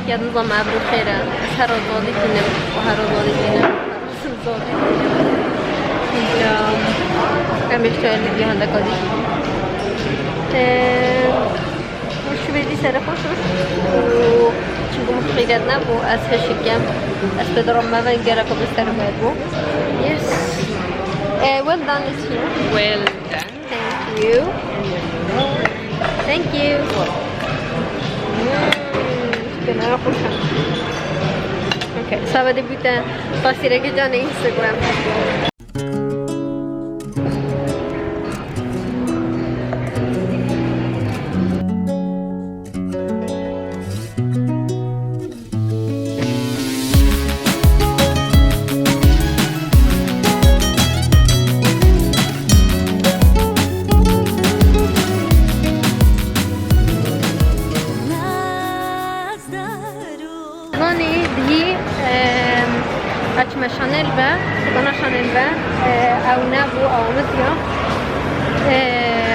يا نظام عبر خيرة هر الضادي كنم وهر الضادي كنم كم يشتغل اللي بيها عندك قدي وشو بدي سرفوش وشنكو مفقيدتنا بو أسهل شكام أسبدرم ما بنجركو بسترباد بو yes well done is here Well done. thank you thank you كنا خوشم اوكي سبب دیگه پاسیره که جان اینستاگرام açma Chanel ve bana Chanel ve او نبو او مدیا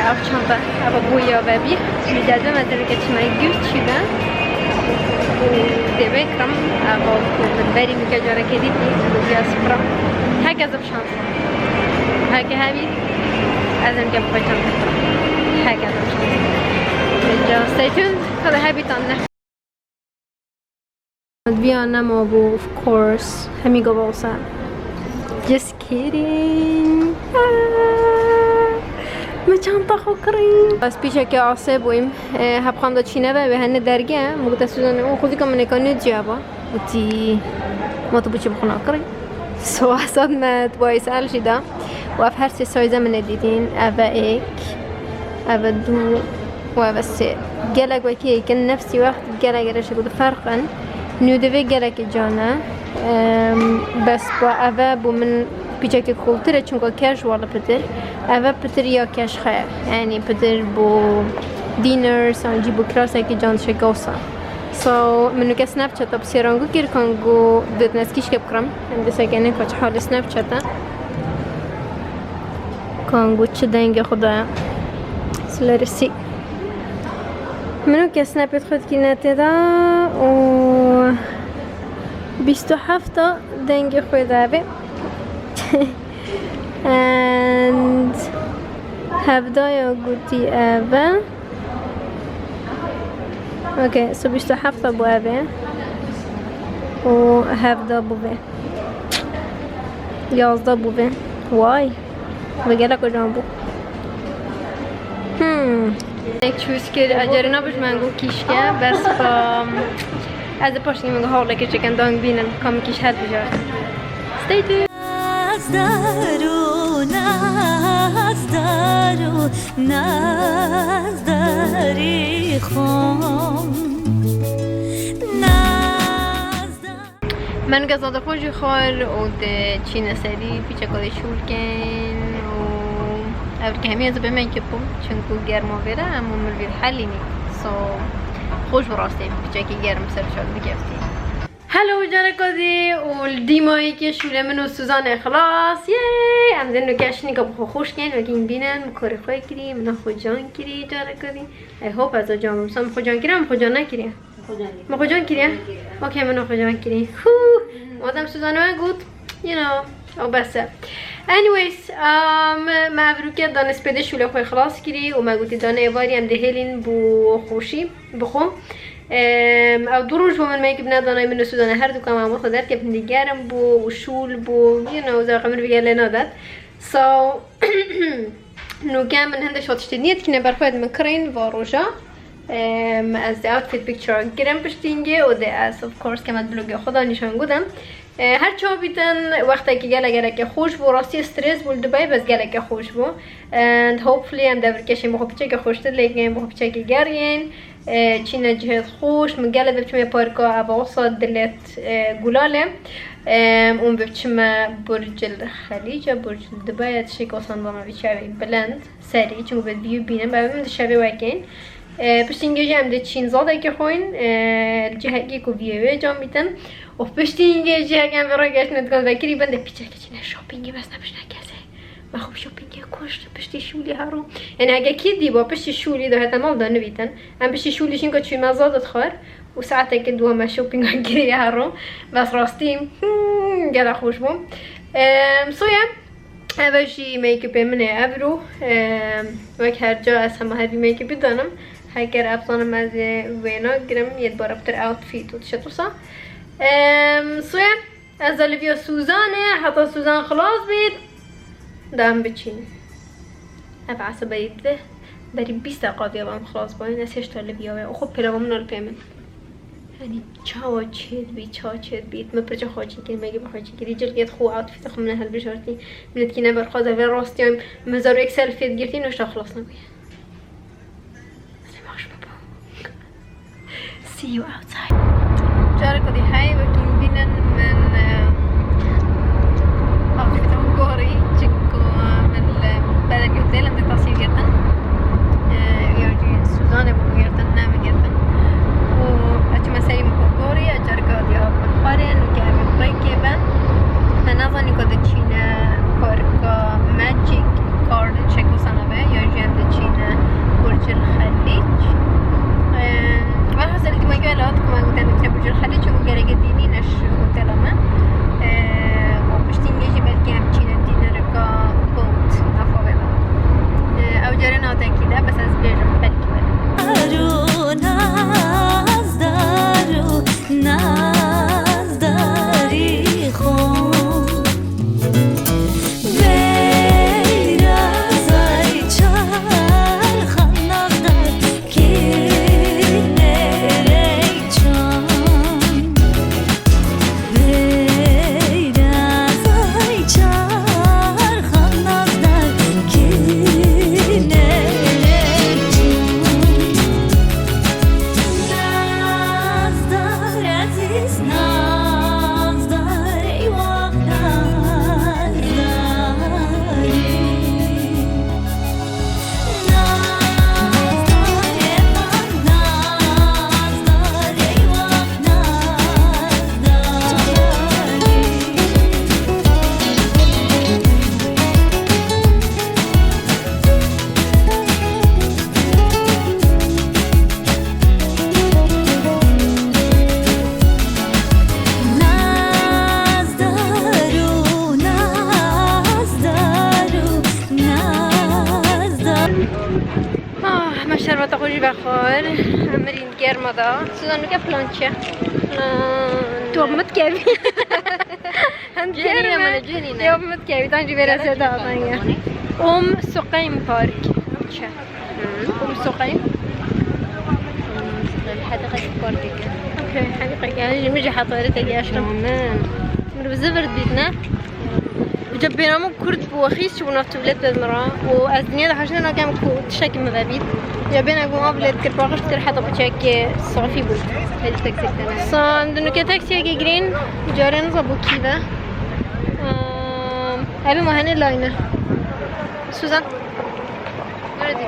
او çanta او boya ve bir müdahale meselesi çimay güç çiğde دبكرم او بالبري مكجرة كديت وبيا سفرة هكذا بشانس هكذا هابي أذن جاب بيتان هكذا بشانس stay tuned هذا هابي تانه Viana Mobu, of course. Amigo Bolsa. Just kidding. ما چند خکری. بس پیشه که آسه بویم. هبخوام داد چینه به هنده درگه. مقدس سوزن اون خودی که من کنید جوابا. وتی ما تو بچه بخون آکری. سواسات مد باعث عل شده. و اف هر سه سایزه من دیدین. اوا ایک. اوا دو. و اوا سه. گلگ وکی کن نفسی وقت گلگ رشه بود فرقن. نودوی گلک جانه بس با اوه بو من پیچه که کولتره چونکه کش والا پتر اوه پتر یا کش خیر یعنی پتر بو دینر سانجی بو کراسه که جان شگوسا سو منو که سناب چتا بسیرانگو گیر کنگو دت نسکیش که بکرم هم دسته که نکاچ حال سناب چتا کنگو چه دنگ خدا سلرسی منو که سنابت خود که نتیده و 27 دنگ خود داره and هفدای گوتی اوه اوکی سو 27 بو اوه و هفدا بوه 11 بوه وای وگره کجام بو یک چوز که اجاره نباش منگو کیش که بس با از پاشنی منگو حالا که چکن دانگ بینن کامی کیش هد بجار stay tuned نزداری خون من گذاده خوشی خور و ده چین سری پیچه کده شورکن اول که همه از به من کپم چون که گرما بره اما مروی حلی نی سو خوش براسته پیچه که گرم سر شد بگفتی هلو جرکادی و دیمایی که شوله من و سوزان خلاص یه هم دنو کشنی که بخو خوش کن و که این بینن کاری خواه کری من خود جان کری جرکادی ای هوپ از جانم سام خود جان کری هم خود جان نکری ما خود جان کری اوکی من خود جان کری آدم سوزان و گود you know او بسه anyways ما بروکه دانه سپیده شوله خواه خلاص کری و ما گوتی دانه ایواری هم دهیلین بو خوشی بخو او دو روز من میگم ندانم من سوزانه هر دو کم هم خودت که دیگرم بو و شول بو you know زرقم رو بگه لنادت so نو کم من هنده شاتشتی نیت که نبر خواهد مکرین و روژا از دی outfit picture گرم پشتینگه و دی از of course که من بلوگ خدا نشان گودم هر چه بیتن وقتی که گله خوش بو راستی استرس بول دبی بس گله خوش بو and hopefully هم دور کشیم بخو پیچه که خوشتر لیگیم بخو پیچه که گرین چینه جهت خوش من گله بچم پارکا عواصا دلت گلاله اون بچم برج الخلیج برج دبی تشيك اصلا با ما بیچاره بلند سری چون به ویو بینم بعد شبیه وکین پشتینگه هم ده چین زاده که خوین جهگی کو ویو جام بیتن و پشتینگه جهگم برای گشت ندگان وکری بنده پیچه که چینه شاپینگی بس نبش نکسه ما خوب شاپینگی کشت پشتی شولی هارو یعنی اگه کی دی با پشتی شولی ده احتمال دانه بیتن هم پشتی شولیشین که چوی مزادت خور وساعات كده وما شوبينج هكذا هرم بس راستي قال خوش بو صويا هذا شي ميك اب من ابرو وك هرجا اسمها هذه ميك اب دانم هاكر ابطان مازه وينا قرم يدبر ابتر اوتفيت وتشتوسا صويا از الفيديو سوزانه حتى سوزان خلاص بيت دام بتشين ابعث بيته بري 20 دقيقه يابا خلاص باين اسيش تو الفيديو اخو بلا من البيمنت يعني تشاو تشيد بي تشاو تشيد بيت ما برجع خوجي كي ما يجيب خوجي كي رجال قيت خو اوتفيت اخو من هالبجورتي من كينا برخوزه في راستي مزار اكسل فيت قلتين وش خلصنا بيه see you outside جارك دي هاي بكين بينا من اوتفيت كوري تشيكو من بلد الهوتيل انت تصير جدا يجي سوزان ابو جدا نام جدا وأجمع سري مكوري أجرك دي هاب مخارن وكامل بريكبا فنظني قد تشينا بارك ماجيك كارد شكل سنة يجي عند تشينا برج الخليج وانا حصلت ما قالت كما قلت لك برج الخليج وقال قديني نش هوتيلنا وبشتين يجي بالكي عم تشينا دينا ركا بوت نفوضنا او جرينا كده بس از بيجم بالكي شربت خوشی بخور امرین گرم دا سوزان میگه فلانچه تو مت کیفی هم جنینه من جنینه یا مت کیفی تانجی برسه دادنیه سقیم پارک چه سقیم حديقة بارك اوكي حديقة يعني مجي حطيرتها دي اشرب من بزبرد بيتنا وجبنا مو كرد بوخيس شو نفتو بلاد المرا وازنيا حاجنا كام تشاكي مذابيت جبنا قوم بلاد كرباقش تر حتى بتشاكي صافي بود هذه تاكسي تاعنا صان دنو كتاكسي كي جرين جارين زبو كذا ابي ما هني لاينه سوزان وردي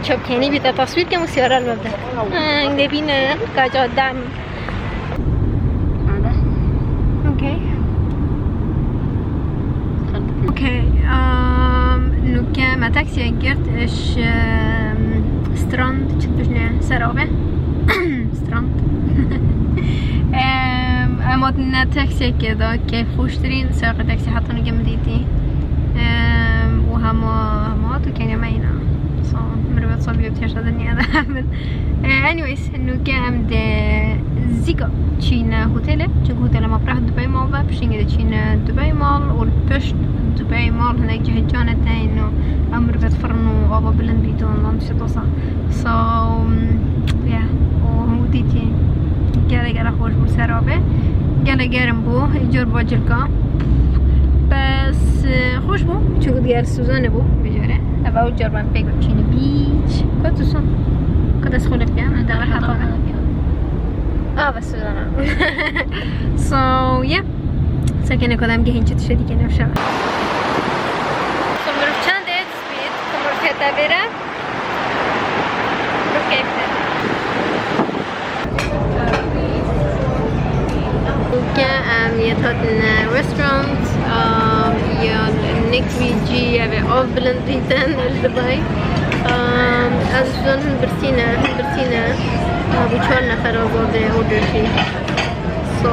شوف كاني بيتا تصوير كم سيارة المبدأ نبينا كاجا دعم هذا اوكي نوكا ما تاكسي اجرت اش ستراند تشبجنا سرابة ستراند امادنا تاكسي كذا كيف خوشترين ساق تاكسي حتى نجم ديتي وهما وكان معنا مرة صبي بتشرد الدنيا هذا عمل anyways إنه كان زيكا تشينا هوتيل شو هوتيل ما براه دبي مال بقى بشين تشينا دبي مال والبشت دبي مال هناك جهة جانته إنه أمر بتفرنوا أبا بلند بيتون لانش توصل so yeah وهو ديتي قال خوش بسرابة قال جارم بو يجور باجركا بس خوش بو شو قال سوزان بو بجاره أبغى أجرب بيجو تشيني بيتش كنت صن كنت أسخن فيها من دار حطها بس أنا so yeah سكنة كلام جهين شت شدي كنا في شغل سمر في چند سبيد سمر في تابيرة رو كيف كان يتهدنا restaurant يا نيك بيجي أبي أوف بلند ريتن دبي از سودان هن برسینه ابو 4 نفر آزاده اوردر شید so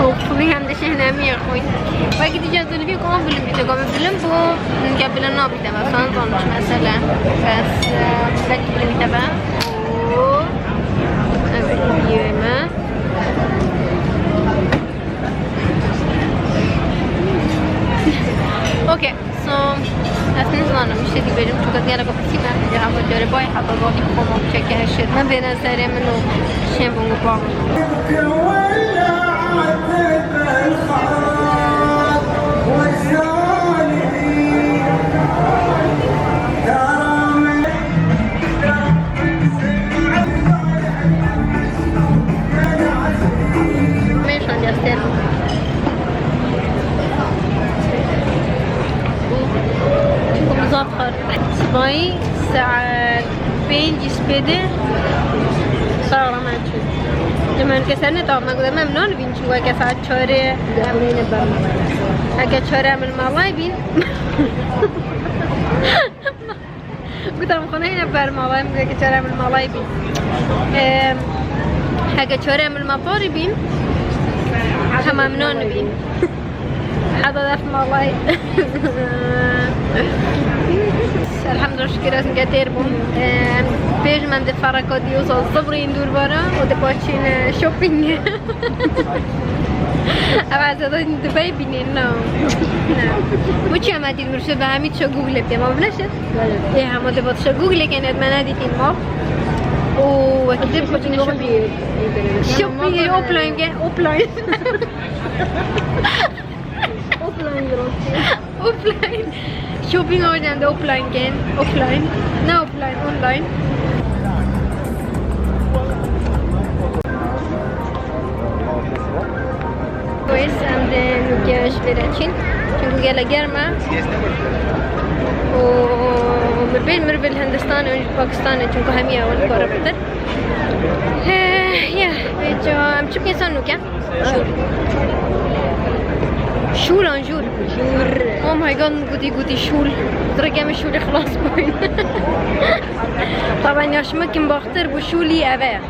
hopefully هم دشه هنمی خوید و اگه دیگه از دلوی کنم بلیم بیده گامه بلیم بو قبلا نابیده مثلا زانش مثلا بس لکی بلیم بیده با اول ویدیوی ما اوکی سو از نزدانم میشه دی بریم چون که دیگه گفتی من دیگه هم داره بای حتی گاهی خودم چکه هشت من به نظر منو شیم بونگو باقی میشن دیستر مظفر صباحي الساعة 5 سبيدة صار ما تشوف لما انكسرنا طبعا ما قدرنا ممنون بين شو كساعة شارع عاملين برا هكا شارع من المالاي بين قلت لهم خلينا هنا برا مالاي شارع من المالاي بين هكا شارع من المطار بين هم ممنون بين حضر في مالاي الحمد لله شكرا نقدر بون بيج من دفرقات ديوز الصبرين دور برا ودباشين شوبينج أبعد هذا دبي بينين لا وش ما تدي نرشة بعميد شو جوجل بدي ما بلاشه إيه هم دبات شو جوجل كانت منادي تيمار وكتب كتير شوبينج أوفلاين كان أوفلاين أوفلاين shopping and offline again. Offline. No offline, online. كويس and نجيش براتشين چونكو جالا گرمه و مربل هندستان و باکستان چونكو همي اول کارا بتر يا بيجا ام چه بيسان نوكا شول انجور او ماي جاد قودي شول درجة شولي خلاص باين طبعا يشمكن باختر بشولي أباه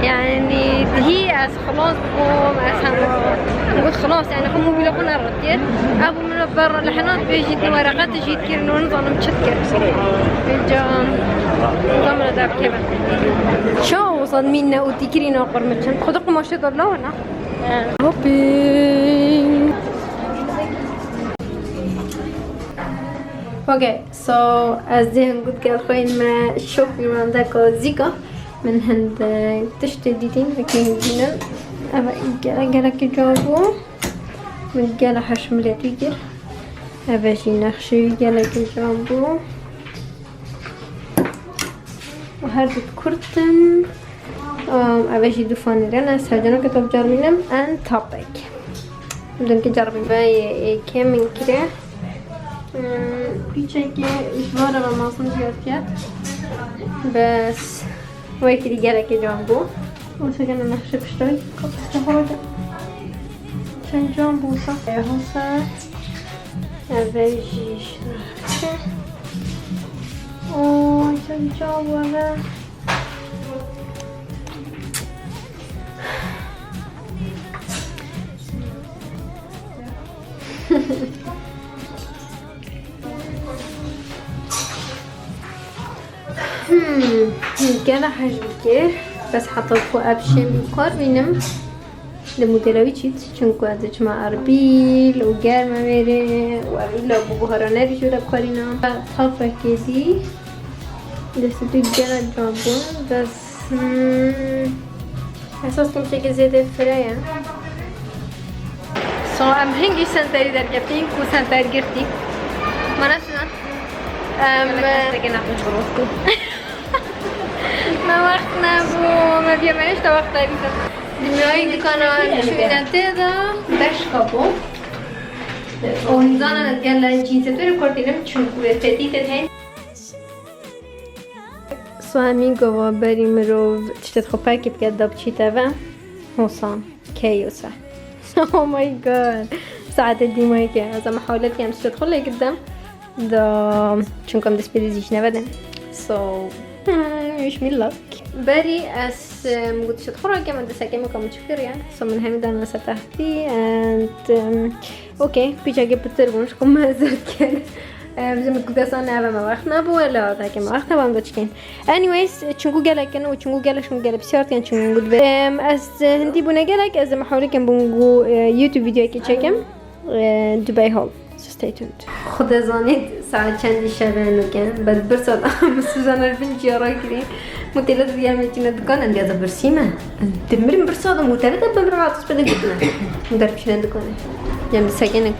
يعني هي از خلاص بقوم از هم نقول خلاص يعني هم بيلاقون الرتير ابو من برا لحنات بيجي ورقات تجي تكيرنون ظنم تشكر الجان ضمن داب كيف شو وصل منا وتكرينا قرمتشن خدق ما شد الله ولا هوبين اوكي سو از دهن قد قال خوين ما شوفي من ذاك زيكا من هند تشتديدين لكن جينا أما إجلا كجابو من إجلا حشملة تيجر أبا جينا خشي إجلا كجابو وهذا كرتن أبا جي دفاني رنا سهجنا كتب جاربينم and topic بدون كجاربين باي كم من كده بيشكي إجبارا ما صنع فيها بس ويكي دي جالك جامبو وسجنا نخشب شوي قبض هذا عشان جامبو صح يا هوسا أبيجيش عشان جامبو هذا كان حجمك بس حطيت فوق أبشم قاربينم لمديروي تشيت چونكو ازش مع أربيل وجرمة ميري وأربيل لو ببهارانه بيجورا بكارينا طافة كدي دستو جرا جامبون بس احساس كم شكل زيادة فرايا سو ام هنگی سنتری در گفتیم کو سنتر گرفتی من اصلا ما وقت نبو ما بیامنش تا وقت داریدم دنیایی دکانان شویدن تیدا بشکابو اونزانا نتگل جینستوری کردیم چون کوه فتیت هین سو همین گوا بریم رو چطور خوبه که بگه داب چی تبا حسام کیوسا اوه مای گاد ساعت الديمايكا هذا محاولتي أن تدخل لي قدام da چونکم دست پیدازیش نبودم so wish me luck بری از مگود شد خورا که من دسته که مکمل چکریه so من همین دارم نسا تحتی and اوکی پیچه که پتر بونش کم مزرد کرد بزن مگود اصلا نه ما وقت نبو الا تا که ما وقت نبام داشتین anyways چونکو گله کنه و چونکو گلش گله بسیار تین چونکو مگود به از هندی بونه گله از محاوله کم بونگو یوتیوب ویدیو که چکم دبی هول so stay tuned خدا زانید ساعت چندی شبه نگم بعد برساد سوزان الفين جيارا كري متلت ديال ميتينا دكان عندي هذا برسيمه دمر برساد متلت بمر عاطس بدا قلنا ندير شنو دكان يعني ساكن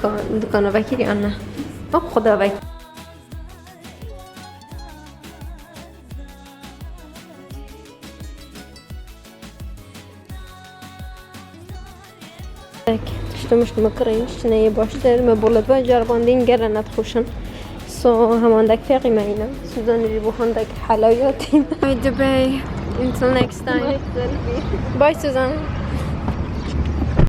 دكان باكري انا او خدا باك شتو مش مكرين شنو باشتر ما بولد با جرباندين قرن ندخوشن سو همان دک فقی ماینا سوزان ریبو هندک حلایاتی دبی until next time bye Suzanne